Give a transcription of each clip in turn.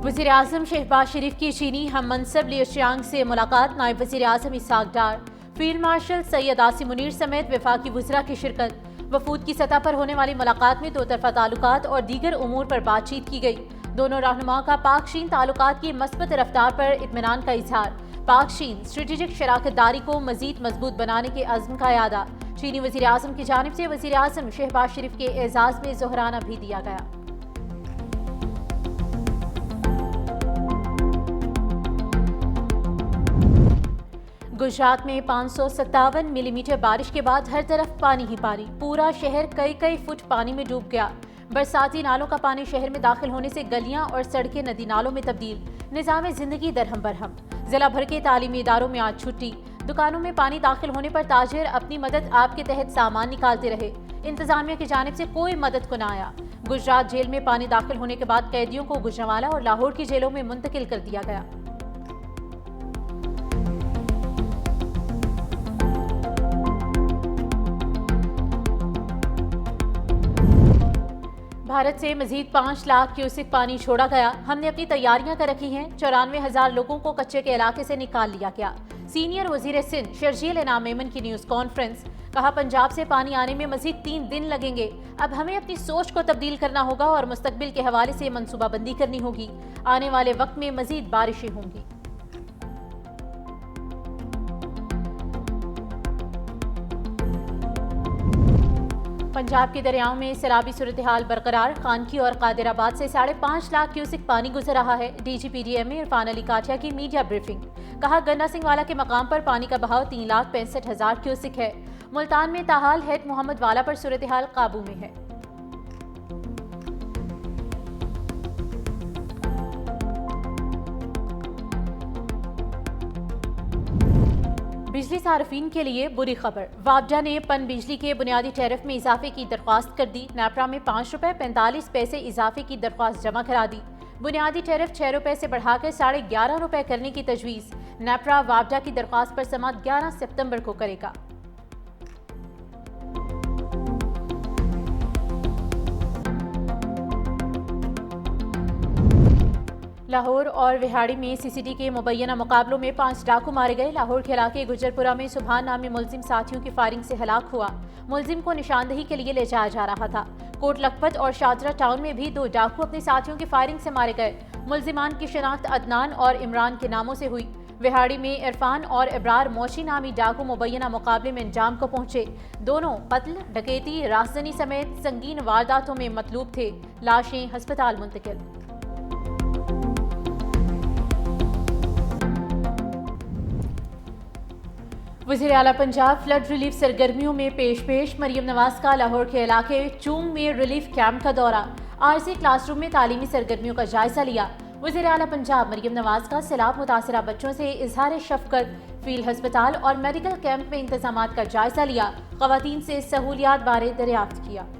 वज़ीर-ए-आज़म शहबाज शरीफ की चीनी हम मनसब लियो चियांग से मुलाकात। नायब वज़ीर-ए-आज़म इसहाक डार, फील्ड मार्शल सैयद आसिम मुनीर समेत वफाकी वज़रा की शिरकत। वफूद की सतह पर होने वाली मुलाकात में दो तरफा ताल्लुकात और दीगर उमूर पर बातचीत की गई। दोनों रहनुमाओं का पाक चीन ताल्लुकात की मस्बत रफ्तार पर इत्मीनान का इजहार। पाक चीन स्ट्रेटेजिक शराकतदारी को मजीद मजबूत बनाने के अज़्म का यादा। चीनी वज़ीर-ए-आज़म की जानिब से वज़ीर-ए-आज़म शहबाज शरीफ के एजाज़ में ज़ोहराना भी दिया गया। गुजरात में 557 मिलीमीटर बारिश के बाद हर तरफ पानी ही पानी। पूरा शहर कई फुट पानी में डूब गया। बरसाती नालों का पानी शहर में दाखिल होने से गलियां और सड़कें नदी नालों में तब्दील। निज़ाम जिंदगी दरहम बरहम। जिला भर के तालीमी इदारों में आज छुट्टी। दुकानों में पानी दाखिल होने पर ताजिर अपनी मदद आप के तहत सामान निकालते रहे। इंतजामिया की जानिब से कोई मदद को न आया। गुजरात जेल में पानी दाखिल होने के बाद कैदियों को गुजरांवाला और लाहौर की जेलों में मुंतकिल कर दिया गया। भारत से मजीद 5 लाख क्यूसेक पानी छोड़ा गया। हमने अपनी तैयारियां कर रखी हैं। 94,000 लोगों को कच्चे के इलाके से निकाल लिया गया। सीनियर वजीर सिंध शर्जील इनाम मेमन की न्यूज़ कॉन्फ्रेंस। कहा, पंजाब से पानी आने में मजीद 3 दिन लगेंगे। अब हमें अपनी सोच को तब्दील करना होगा और मुस्तकबिल के हवाले से मनसूबाबंदी करनी होगी। आने वाले वक्त में मजीद बारिशें होंगी। पंजाब के दरियाओं में सैलाबी सूरत हाल बरकरार। खानकी और कादिराबाद से 5.5 लाख क्यूसेक पानी गुजर रहा है। DGPDMA इरफान अली काठिया की मीडिया ब्रीफिंग। कहा, गन्ना सिंह वाला के मकाम पर पानी का बहाव 3,65,000 क्यूसेक है। मुल्तान में ताहाल हेड मोहम्मद वाला पर सूरत हाल काबू में है। बिजली सार्फिन के लिए बुरी खबर। वापडा ने पन बिजली के बुनियादी टैरिफ में इजाफे की दरख्वास्त कर दी। नेपरा में 5 रुपए 45 पैसे इजाफे की दरख्वास्त जमा करा दी। बुनियादी टैरिफ 6 रुपए से बढ़ाकर 11.5 रुपए करने की तजवीज़। नेपरा वापडा की दरख्वास्त पर समाअत 11 सितंबर को करेगा। लाहौर और विहाड़ी में CCD के मुबैना मुकाबलों में 5 डाकू मारे गए। लाहौर के इलाके गुजरपुरा में सुभान नामी मुलजिम साथियों की फायरिंग से हलाक हुआ। मुलजिम को निशानदही के लिए ले जाया जा रहा था। कोट लखपत और शादरा टाउन में भी 2 डाकू अपने साथियों की फायरिंग से मारे गए। मुलजिमान की शिनाख्त अदनान और इमरान के नामों से हुई। विहाड़ी में इरफान और इब्रार मोशी नामी डाकू मुबैना मुकाबले में अंजाम को पहुंचे। दोनों कत्ल, डकैती, राजधानी समेत संगीन वारदातों में मतलूब थे। लाशें हस्पताल मुंतकिल। वज़ीर आला पंजाब फ्लड रिलीफ सरगर्मियों में पेश। मरियम नवाज का लाहौर के इलाके चूंग में रिलीफ कैंप का दौरा। RC क्लासरूम में तालीमी सरगर्मियों का जायजा लिया। वज़ीर आला पंजाब मरियम नवाज का सैलाब मुतासरा बच्चों से इजहार शफकत। फील्ड अस्पताल और मेडिकल कैंप में इंतजामात का जायजा लिया। ख़वातीन से सहूलियात बारे दरियाफ्त किया।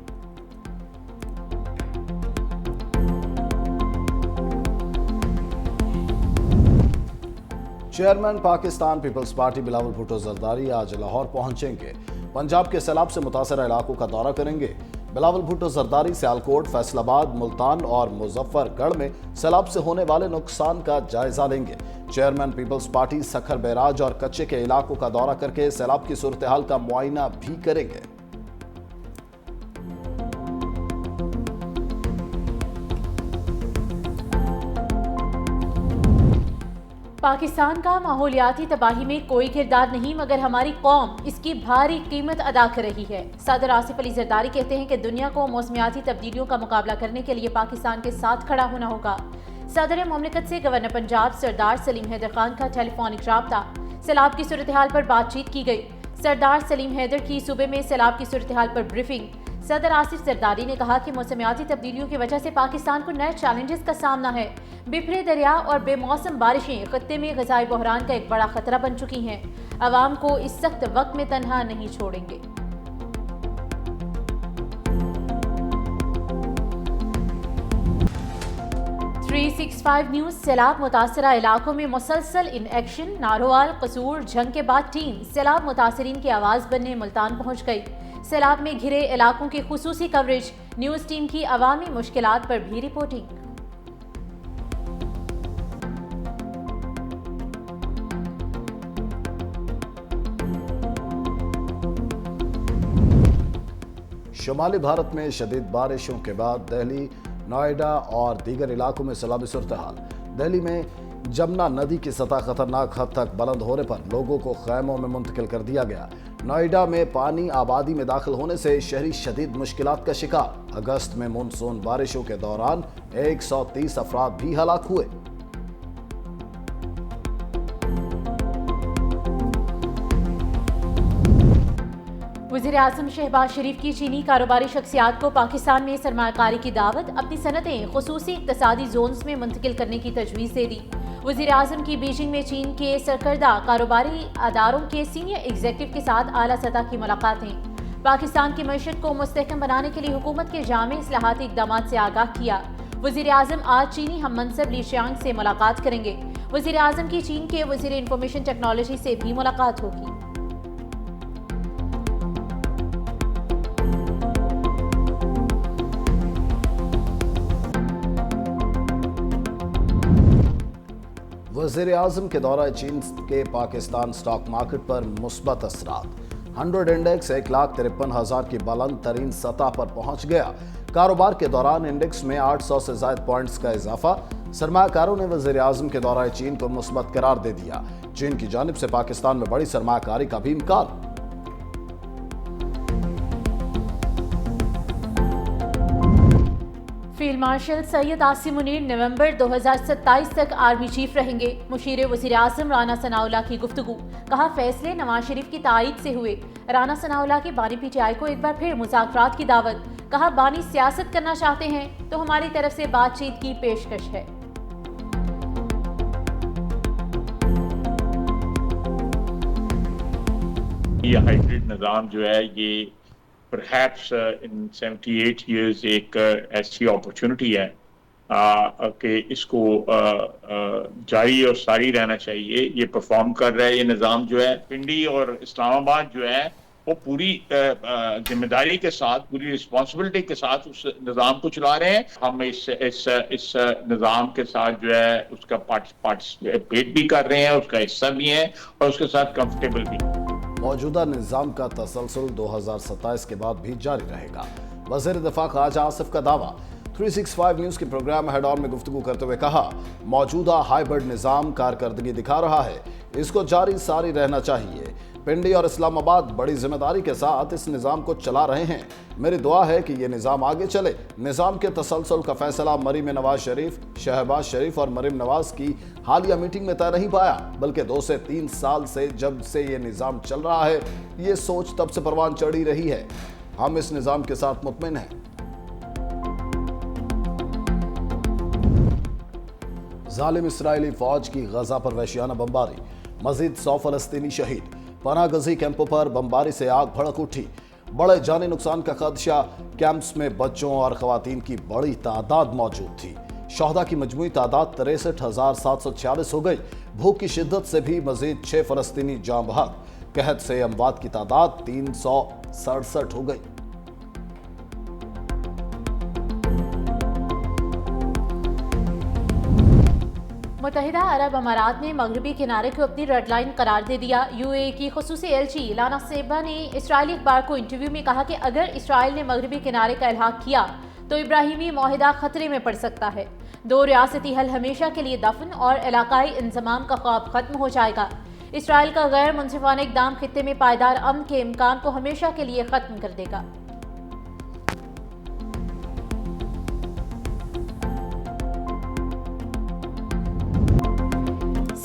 Chairman Pakistan Peoples Party Bilawal Bhutto Zardari आज लाहौर पहुंचेंगे। पंजाब के सैलाब से मुतासरा इलाकों का दौरा करेंगे। बिलावल भुट्टो जरदारी सियालकोट, फैसलाबाद, मुल्तान और मुजफ्फरगढ़ में सैलाब से होने वाले नुकसान का जायजा लेंगे। Chairman Peoples Party Sukkur barrage और कच्चे के इलाकों का दौरा करके सैलाब की सूरत हाल का मुआयना भी करेंगे। पाकिस्तान का माहौलियाती तबाही में कोई किरदार नहीं, मगर हमारी कौम इसकी भारी कीमत अदा कर रही है। सदर आसिफ अली जरदारी कहते हैं कि दुनिया को मौसमियाती तब्दीलियों का मुकाबला करने के लिए पाकिस्तान के साथ खड़ा होना होगा। सदर मुमलिकत से गवर्नर पंजाब सरदार सलीम हैदर खान का टेलीफोनिक राब्ता। सैलाब की सूरत हाल पर बातचीत की गई। सरदार सलीम हैदर की सूबे में सैलाब की सूरत हाल पर ब्रीफिंग। सदर आसिफ जरदारी ने कहा कि मौसमियाती तब्दीलियों की वजह से पाकिस्तान को नए चैलेंजेस का सामना है। बिफरे दरिया और बेमौसम बारिशें खत्ते में ग़ज़ाई बहरान का एक बड़ा खतरा बन चुकी हैं। अवाम को इस सख्त वक्त में तन्हा नहीं छोड़ेंगे। न्यूज़। सैलाब मुतासरा इलाकों में मुसलसल इन एक्शन। नारोवाल, कसूर, जंग के बाद टीम सैलाब मुतासरीन की आवाज़ बनने मुल्तान पहुँच गई। सैलाब में घिरे इलाकों की खुसूसी कवरेज। न्यूज़ टीम की अवामी मुश्किलात पर भी रिपोर्टिंग। शुमाली भारत में शदीद बारिशों के बाद दिल्ली, नोएडा और दीगर इलाकों में सैलाबी सूरत-ए-हाल। दिल्ली में जमुना नदी की सतह खतरनाक हद तक बुलंद होने पर लोगों को खैमों में मुंतकिल कर दिया गया। नोएडा में पानी आबादी में दाखिल होने से शहरी शदीद मुश्किलात का शिकार। अगस्त में मानसून बारिशों के दौरान 130 अफराद भी हलाक हुए। वज़ीर-ए-आज़म शहबाज शरीफ की चीनी कारोबारी शख्सियात को पाकिस्तान में सरमायाकारी की दावत, अपनी सनतें खुसूसी इक़्तिसादी जोन्स में मुंतकिल करने की तजवीज़ दे दी। वज़ीर-ए-आज़म की बीजिंग में चीन के सरकर्दा कारोबारी अदारों के सीनियर एग्जीक्यूटिव के साथ आला सतह की मुलाकातें। पाकिस्तान की मईशत को मुस्तहकम बनाने के लिए हुकूमत के जामे इस्लाहाती इक़दामात से आगाह किया। वज़ीर-ए-आज़म आज चीनी हम मनसब ली शियांग से मुलाकात करेंगे। वज़ीर-ए-आज़म की चीन के वज़ीर इंफॉर्मेशन टेक्नोलॉजी से भी मुलाकात होगी। वज़ीर-ए-आज़म के दौरा चीन के पाकिस्तान स्टॉक मार्केट पर मुस्बत असरात। 100 इंडेक्स 1,53,000 की बुलंद तरीन सतह पर पहुंच गया। कारोबार के दौरान इंडेक्स में 800 से ज़ायद पॉइंट्स का इजाफा। सरमायाकारों ने वज़ीर-ए-आज़म के दौरा चीन को मुस्बत करार दे दिया। चीन की जानिब से पाकिस्तान में बड़ी सरमायाकारी का भी इम्कान। फील्ड मार्शल सैयद आसिम मुनीर नवंबर 2027 तक आर्मी चीफ रहेंगे। मुशीर वज़ीर-ए-आज़म राना सनाउल्लाह की गुफ्तगू, कहा फैसले नवाज शरीफ की तायीद से हुए। राना सनाउल्लाह की बानी PTI को एक बार फिर मुज़ाकरात की दावत, कहा बानी सियासत करना चाहते हैं तो हमारी तरफ से बातचीत की पेशकश है। ये हाइब्रिड निज़ाम जो है ये perhaps in 78 years एक ऐसी अपॉर्चुनिटी है कि इसको जारी और सारी रहना चाहिए। ये परफॉर्म कर रहा है ये निज़ाम जो है। पिंडी और इस्लामाबाद जो है वो पूरी जिम्मेदारी के साथ, पूरी रिस्पॉन्सिबिलिटी के साथ उस निज़ाम को चला रहे हैं। हम इस निज़ाम के साथ जो है उसका पार्टिसिपेट भी कर रहे हैं, उसका हिस्सा भी है और उसके साथ कंफर्टेबल भी। मौजूदा निज़ाम का तसलसल 2027 के बाद भी जारी रहेगा। वज़ीर दिफा ख्वाजा आसिफ का दावा। 365 न्यूज़ के प्रोग्राम हेड ऑन में गुफ्तगू करते हुए कहा, मौजूदा हाइब्रिड निज़ाम कारकर्दगी दिखा रहा है, इसको जारी सारी रहना चाहिए। पिंडी और इस्लामाबाद बड़ी जिम्मेदारी के साथ इस निज़ाम को चला रहे हैं। मेरी दुआ है कि ये निज़ाम आगे चले। निज़ाम के तसलसल का फैसला मरीम नवाज शरीफ, शहबाज शरीफ और मरीम नवाज की हालिया मीटिंग में तय नहीं पाया, बल्कि 2 से 3 साल से जब से ये निज़ाम चल रहा है, ये सोच तब से परवान चढ़ी रही है। हम इस निज़ाम के साथ मुतमिन हैं। जालिम इसराइली फौज की गजा पर वहशियाना बमबारी, मजीद 100 फलस्तीनी शहीद। पनागजी कैंपों पर बमबारी से आग भड़क उठी। बड़े जानी नुकसान का खदशा। कैंप्स में बच्चों और खवातीन की बड़ी तादाद मौजूद थी। शहदा की मजमूई तादाद 63,746 हो गई। भूख की शिद्दत से भी मजीद 6 फलस्तीनी जाँ बहक। कहत से अमवात की तादाद 367 हो गई। मुत्तहिदा अरब अमारात ने मगरबी किनारे को अपनी रेड लाइन करार दे दिया। UAE की खुसूसी एलची लाना सेबा ने इसराइली अखबार को इंटरव्यू में कहा कि अगर इसराइल ने मगरबी किनारे का इल्हाक किया तो इब्राहिमी मुआहिदा खतरे में पड़ सकता है। 2 रियासती हल हमेशा के लिए दफन और इलाकाई इंजमाम का ख्वाब खत्म हो जाएगा। इसराइल का गैर मुनसिफाना इक़दाम खित्ते में पायदार अमन के इम्कान को हमेशा के लिए खत्म कर देगा।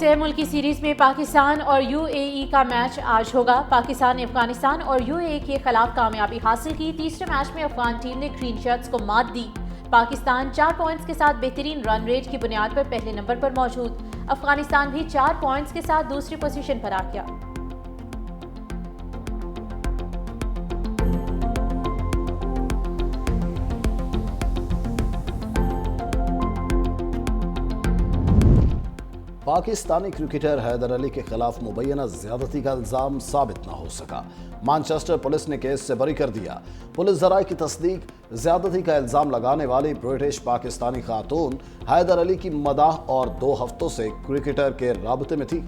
छह मुल्की सीरीज में पाकिस्तान और UAE का मैच आज होगा। पाकिस्तान ने अफगानिस्तान और UAE के खिलाफ कामयाबी हासिल की। तीसरे मैच में अफगान टीम ने ग्रीन शर्ट्स को मात दी। पाकिस्तान 4 पॉइंट्स के साथ बेहतरीन रन रेट की बुनियाद पर पहले नंबर पर मौजूद। अफगानिस्तान भी 4 पॉइंट्स के साथ दूसरी पोजीशन पर आ गया। पाकिस्तानी क्रिकेटर हैदर अली के खिलाफ मुबैना ज्यादती का इल्जाम साबित न हो सका। मैनचेस्टर पुलिस ने केस से बरी कर दिया। पुलिस जराये की तस्दीक, ज्यादती का इल्जाम लगाने वाली ब्रिटिश पाकिस्तानी खातून हैदर अली की मदाह और 2 हफ्तों से क्रिकेटर के राबते में थी।